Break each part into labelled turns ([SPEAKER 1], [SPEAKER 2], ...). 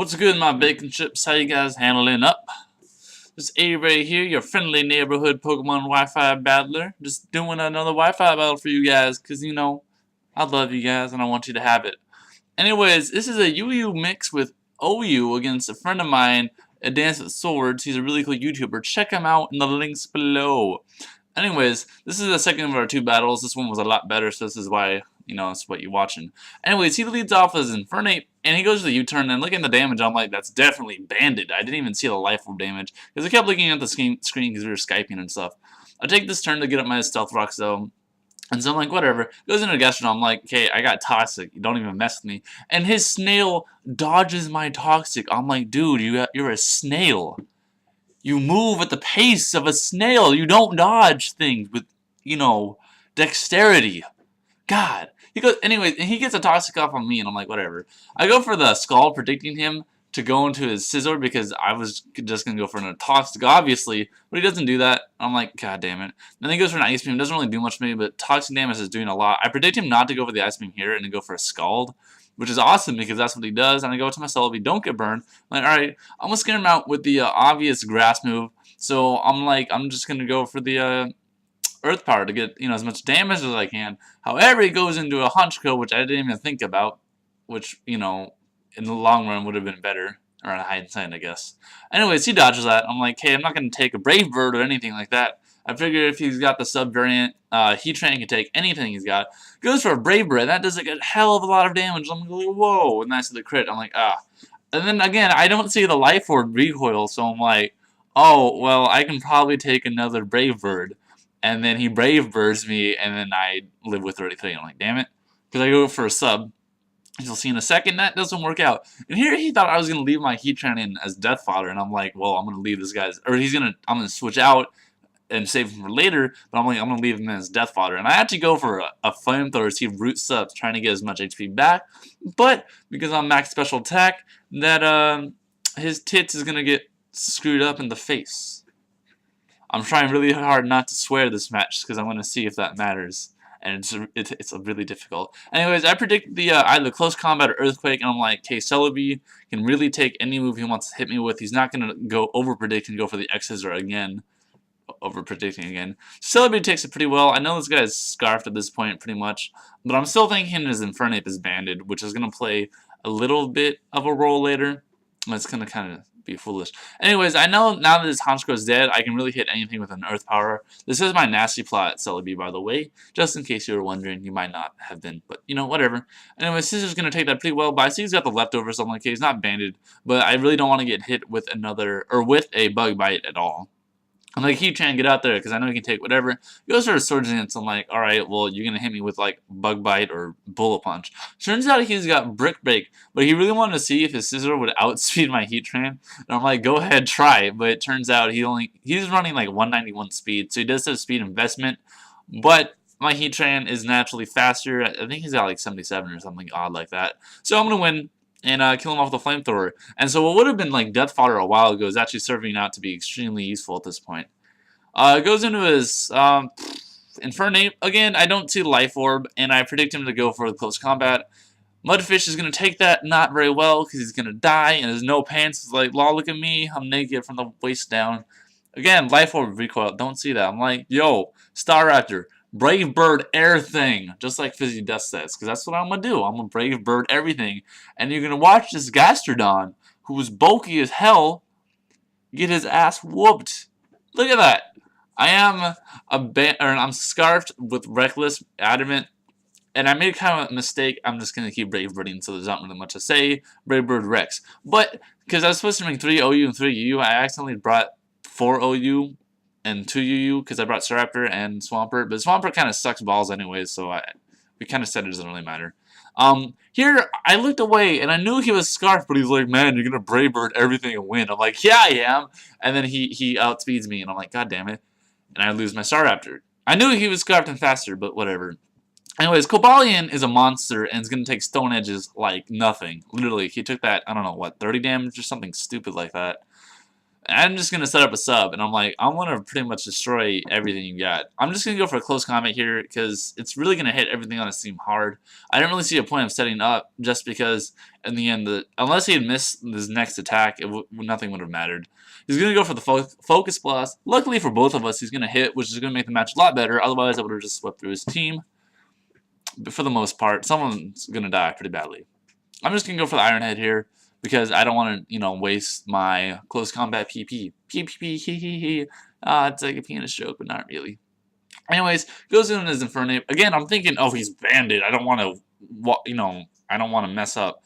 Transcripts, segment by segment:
[SPEAKER 1] What's good, my bacon chips? How you guys handling up? This A-Ray here, your friendly neighborhood Pokemon Wi-Fi battler. Just doing another Wi-Fi battle for you guys, because, you know, I love you guys and I want you to have it. Anyways, this is a UU mix with OU against a friend of mine, Adance with Swords. He's a really cool YouTuber. Check him out in the links below. Anyways, this is the second of our two battles. This one was a lot better, so this is why, it's what you're watching. Anyways, he leads off as Infernape, and he goes to the U-turn, and looking at the damage, I'm like, that's definitely banded. I didn't even see the life orb damage, because I kept looking at the screen because we were Skyping and stuff. I take this turn to get up my Stealth Rocks, though, and so I'm like, whatever. Goes into Gastrodon, I'm like, okay, I got Toxic, don't even mess with me. And his Snail dodges my Toxic. I'm like, dude, you're a snail. You move at the pace of a snail. You don't dodge things with, dexterity. God. He goes, anyway, and he gets a Toxic off on me, and I'm like, whatever. I go for the Skull, predicting him to go into his Scizor because I was just going to go for a Toxic, obviously, but he doesn't do that. I'm like, god damn it. Then he goes for an Ice Beam. Doesn't really do much to me, but Toxic damage is doing a lot. I predict him not to go for the Ice Beam here and to go for a Scald, which is awesome because that's what he does. And I go to my Celebi, don't get burned. I'm like, alright, I'm going to scare him out with the obvious Grass move. So I'm like, I'm just going to go for the Earth Power to get, as much damage as I can. However, he goes into a Honchkrow, which I didn't even think about, which, in the long run would have been better. Or a hindsight, I guess. Anyways, he dodges that. I'm like, hey, I'm not going to take a Brave Bird or anything like that. I figure if he's got the sub-variant, Heatran can take anything he's got. Goes for a Brave Bird. That does like a hell of a lot of damage. I'm like, whoa. And that's the crit. I'm like, ah. And then again, I don't see the Life Orb recoil, so I'm like, oh, well, I can probably take another Brave Bird. And then he Brave Birds me, and then I live with 33. I'm like, damn it. Because I go for a sub. As you'll see in a second, that doesn't work out. And here he thought I was going to leave my Heatran in as Death Fodder, and I'm like, well, I'm going to leave this guy's, or I'm going to switch out and save him for later, but I'm like, I'm going to leave him as Death Fodder. And I actually go for a Flamethrower, see Root Subs, trying to get as much HP back, but because I'm max special attack, that his tits is going to get screwed up in the face. I'm trying really hard not to swear this match, because I want to see if that matters. And it's really difficult. Anyways, I predict the either Close Combat or Earthquake, and I'm like, okay, Celebi can really take any move he wants to hit me with. He's not going to go over-predict and go for the X-Scissor again. Over-predicting again. Celebi takes it pretty well. I know this guy is scarfed at this point, pretty much. But I'm still thinking his Infernape is banded, which is going to play a little bit of a role later. But it's going to kind of be foolish. Anyways, I know now that his Honchkrow is dead, I can really hit anything with an Earth Power. This is my nasty plot, Celebi, by the way. Just in case you were wondering, you might not have been, but, whatever. Anyways, Scissors going to take that pretty well, but I see he's got the leftovers, so I'm like, okay, he's not banded, but I really don't want to get hit with with a Bug Bite at all. I'm like, Heatran, get out there, because I know he can take whatever. He goes for a Surge Dance, so I'm like, alright, well, you're going to hit me with, like, Bug Bite or Bullet Punch. Turns out he's got Brick Break, but he really wanted to see if his Scizor would outspeed my Heatran. And I'm like, go ahead, try. But it turns out he's running, like, 191 speed, so he does have speed investment. But my Heatran is naturally faster. I think he's got, like, 77 or something odd like that. So I'm going to win and kill him off with a Flamethrower. And so what would have been like Death Fodder a while ago is actually serving out to be extremely useful at this point. It goes into his Infernape. Again, I don't see Life Orb, and I predict him to go for the Close Combat. Mudfish is going to take that not very well because he's going to die, and his no pants is like, law, look at me, I'm naked from the waist down. Again, Life Orb recoil, don't see that. I'm like, yo, Staraptor, Brave Bird air thing, just like Fizzy Death says, because that's what I'm going to do. I'm going to Brave Bird everything. And you're going to watch this Gastrodon, who's bulky as hell, get his ass whooped. Look at that. I am I'm scarfed with Reckless, Adamant, and I made kind of a mistake. I'm just going to keep Brave Birding, so there's not really much to say. Brave Bird Rex. But, because I was supposed to bring 3 OU and 3 UU, I accidentally brought 4 OU and 2 UU because I brought Staraptor and Swampert, but Swampert kind of sucks balls anyways, so we kind of said it doesn't really matter. Here, I looked away, and I knew he was scarfed, but he's like, man, you're going to Brave Bird everything and win. I'm like, yeah, I am. And then he outspeeds me, and I'm like, god damn it. And I lose my Staraptor. I knew he was scarfed and faster, but whatever. Anyways, Cobalion is a monster, and is going to take Stone Edges like nothing. Literally, he took that, I don't know, what, 30 damage or something stupid like that. I'm just going to set up a sub, and I'm like, I want to pretty much destroy everything you got. I'm just going to go for a close combat here, because it's really going to hit everything on his team hard. I didn't really see a point of setting up, just because, in the end, unless he had missed his next attack, nothing would have mattered. He's going to go for the focus blast. Luckily for both of us, he's going to hit, which is going to make the match a lot better. Otherwise, I would have just swept through his team. But for the most part, someone's going to die pretty badly. I'm just going to go for the Iron Head here, because I don't want to, waste my close combat PP. PP, it's like a penis joke, but not really. Anyways, goes in his Infernape. Again, I'm thinking, oh, he's banded. I don't want to, I don't want to mess up.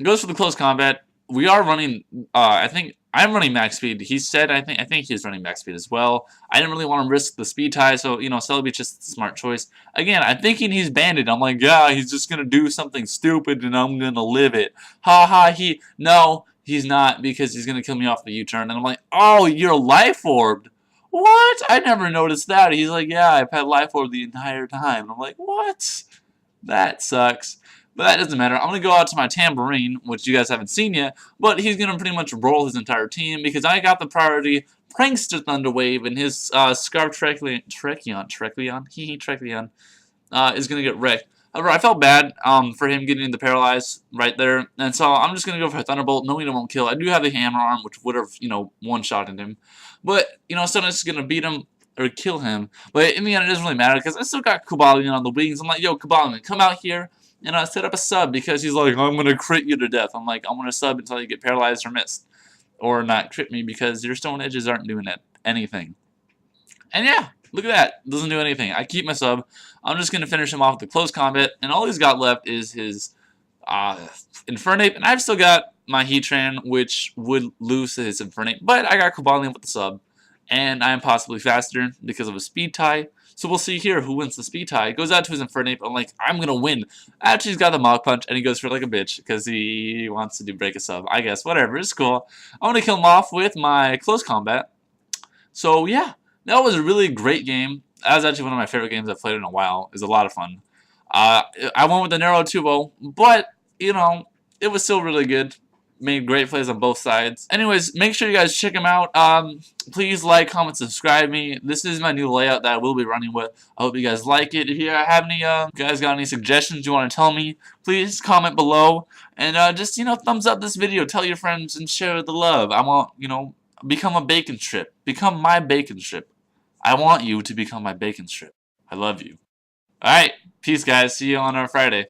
[SPEAKER 1] Goes for the close combat. We are running, I think, I'm running max speed. He said, I think he's running max speed as well. I didn't really want to risk the speed tie, so, Celebi's just a smart choice. Again, I'm thinking he's banded. I'm like, yeah, he's just going to do something stupid and I'm going to live it. Ha ha, no, he's not, because he's going to kill me off the U-turn. And I'm like, oh, you're life orbed. What? I never noticed that. He's like, yeah, I've had life orb the entire time. And I'm like, what? That sucks. But that doesn't matter. I'm going to go out to my Tambourine, which you guys haven't seen yet, but he's going to pretty much roll his entire team, because I got the priority Prankster Thunderwave, and his Scarf Treckleon is going to get wrecked. However, I felt bad for him getting the Paralyze right there, and so I'm just going to go for a Thunderbolt, knowing it won't kill. I do have the Hammer Arm, which would have, one-shotted him. But, Stunner's going to beat him, or kill him. But in the end, it doesn't really matter, because I still got Cobalion on the wings. I'm like, yo, Cobalion, come out here. And I set up a sub, because he's like, I'm going to crit you to death. I'm like, I'm going to sub until you get paralyzed or missed. Or not crit me, because your stone edges aren't doing anything. And yeah, look at that. Doesn't do anything. I keep my sub. I'm just going to finish him off with the close combat. And all he's got left is his Infernape. And I've still got my Heatran, which would lose to his Infernape. But I got Cobalion with the sub. And I am possibly faster because of a speed tie. So we'll see here who wins the speed tie. Goes out to his Infernape. I'm like, I'm going to win. Actually, he's got the Mach Punch, and he goes for it like a bitch because he wants to do break a sub. I guess, whatever. It's cool. I'm going to kill him off with my close combat. So, yeah. That was a really great game. That was actually one of my favorite games I've played in a while. It was a lot of fun. I went with the narrow 2-0, but, it was still really good. Made great plays on both sides. Anyways, make sure you guys check them out. Please like, comment, subscribe me. This is my new layout that I will be running with. I hope you guys like it. If you have any, guys got any suggestions you want to tell me, please comment below. And just, thumbs up this video. Tell your friends and share the love. I want, become a bacon strip. Become my bacon strip. I want you to become my bacon strip. I love you. Alright, peace guys. See you on our Friday.